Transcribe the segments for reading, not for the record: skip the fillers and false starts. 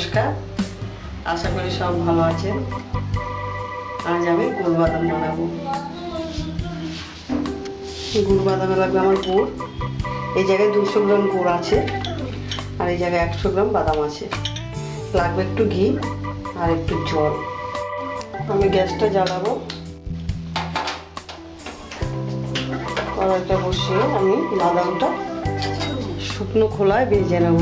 নমস্কার, আশা করি সব ভালো আছেন। আজ আমি গুড় বাদাম বানাবো। গুড় বাদামে লাগবে আমার গুড়। এই জায়গায় 200 গ্রাম গুড় আছে আর এই জায়গায় 100 গ্রাম বাদাম আছে। লাগবে একটু ঘি আর একটু জল। আমি গ্যাসটা জ্বালাবো, কড়াইটা বসিয়ে আমি বাদামটা শুকনো খোলায় ভেজে নেব।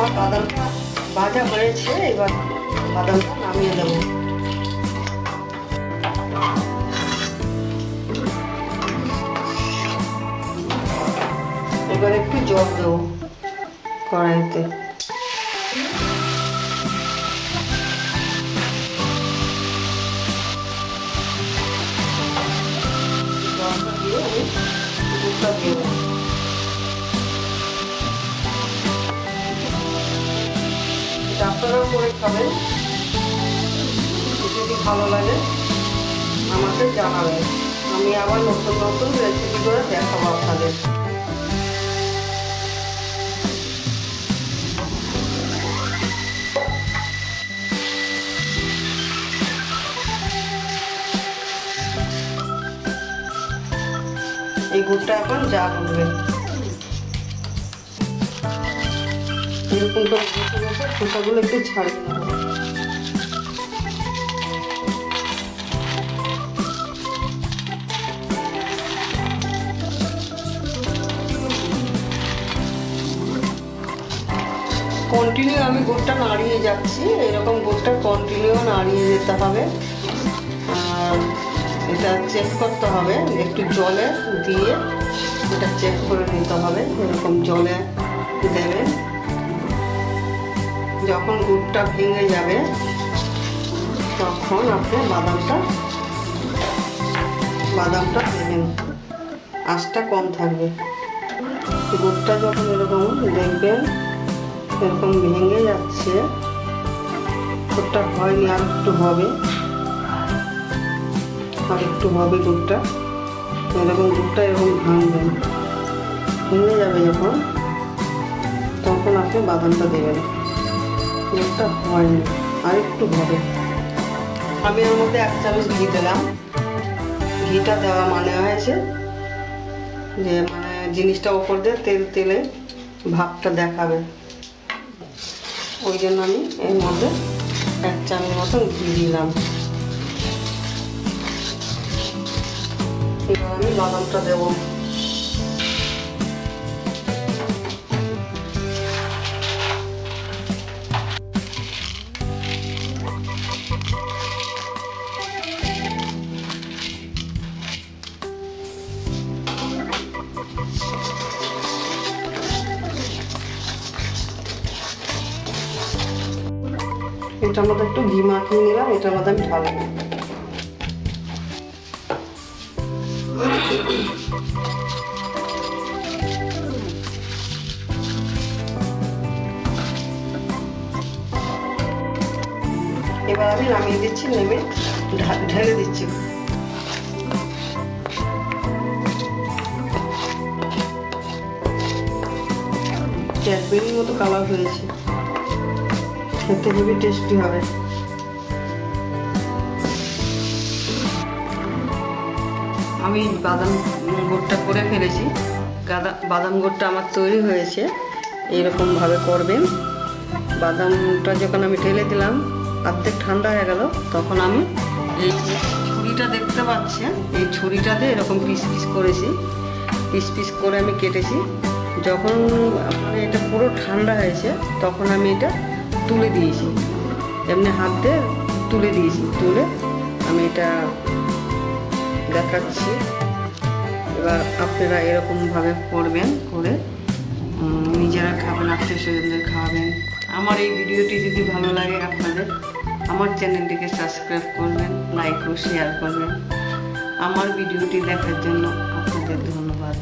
আমার বাদামটা ভাজা হয়েছে, এবার বাদামটা নামিয়ে দেবো। এবার একটু জল দেবো কড়াইতে। জলটা দিয়ে আমি দুধটা দেবো। এটা আপনারাও করে খাবেন, যদি ভালো লাগে আমাকে জানাবেন। আমি আবার নতুন নতুন রেসিপি করে দেখাবো আপনাদের। এই গুড়টা এখন জাল উঠবে, এরকম করে বসে বসে খোসাগুলো একটু ছাড়িয়ে নেব। কন্টিনিউ আমি গুড়টা নাড়িয়ে যাচ্ছি, এরকম গুড়টা কন্টিনিউ নাড়িয়ে যেতে হবে। আর এটা চেক করতে হবে, একটু জলে দিয়ে এটা চেক করে নিতে হবে। এরকম জলে দেবেন, যখন গুড়টা ভেঙে যাবে তখন আপনি বাদামটা দেবেন। আঁচটা কম থাকবে। গুড়টা যখন এরকম দেখবেন এরকম ভেঙে যাচ্ছে, গুড়টা হয়নি, আর একটু হবে, আর একটু হবে গুড়টা। এরকম গুড়টা এরকম ভাঙবেন, ভেঙে যাবে যখন, তখন আপনি বাদামটা দেবেন। গুড়টা হয়নি, আর একটু হবে। আমি এর মধ্যে 1 চামচ ঘি দিলাম। ঘিটা দেওয়া মানে হয়েছে যে জিনিসটা ওপর দিয়ে তেলে ভাবটা দেখাবে, ওই জন্য আমি এর মধ্যে 1 চামচ মতন ঘি দিলাম। এবার আমি বাদামটা দেবো। এটার মধ্যে একটু ঘি মাখিয়ে নিলাম, এটার মধ্যে আমি ঢালবো। এবার আমি নামিয়ে দিচ্ছি, নেমে ঢেলে দিচ্ছি। ক্যাডবেরির মতো কালার হয়েছে, খেতে খুবই টেস্টি হবে। আমি বাদাম গুড়টা করে ফেলেছি। বাদাম গুড়টা আমার তৈরি হয়েছে। এইরকমভাবে করবেন। বাদামটা যখন আমি ঢেলে দিলাম, অর্ধেক ঠান্ডা হয়ে গেল, তখন আমি এই ছুরিটা দেখতে পাচ্ছেন, এই ছুরিটাতে এরকম পিস পিস করেছি। পিস পিস করে আমি কেটেছি। যখন এটা পুরো ঠান্ডা হয়েছে তখন আমি এটা তুলে দিয়েছি, এমনি হাত দিয়ে তুলে দিয়েছি। তুলে আমি এটা দেখাচ্ছি। এবার আপনারা এরকমভাবে করবেন, করে নিজেরা খাবেন, আত্মীয়-স্বজনদের খাওয়াবেন। আমার এই ভিডিওটি যদি ভালো লাগে আপনাদের, আমার চ্যানেলটিকে সাবস্ক্রাইব করবেন, লাইক ও শেয়ার করবেন। আমার ভিডিওটি দেখার জন্য আপনাদের ধন্যবাদ।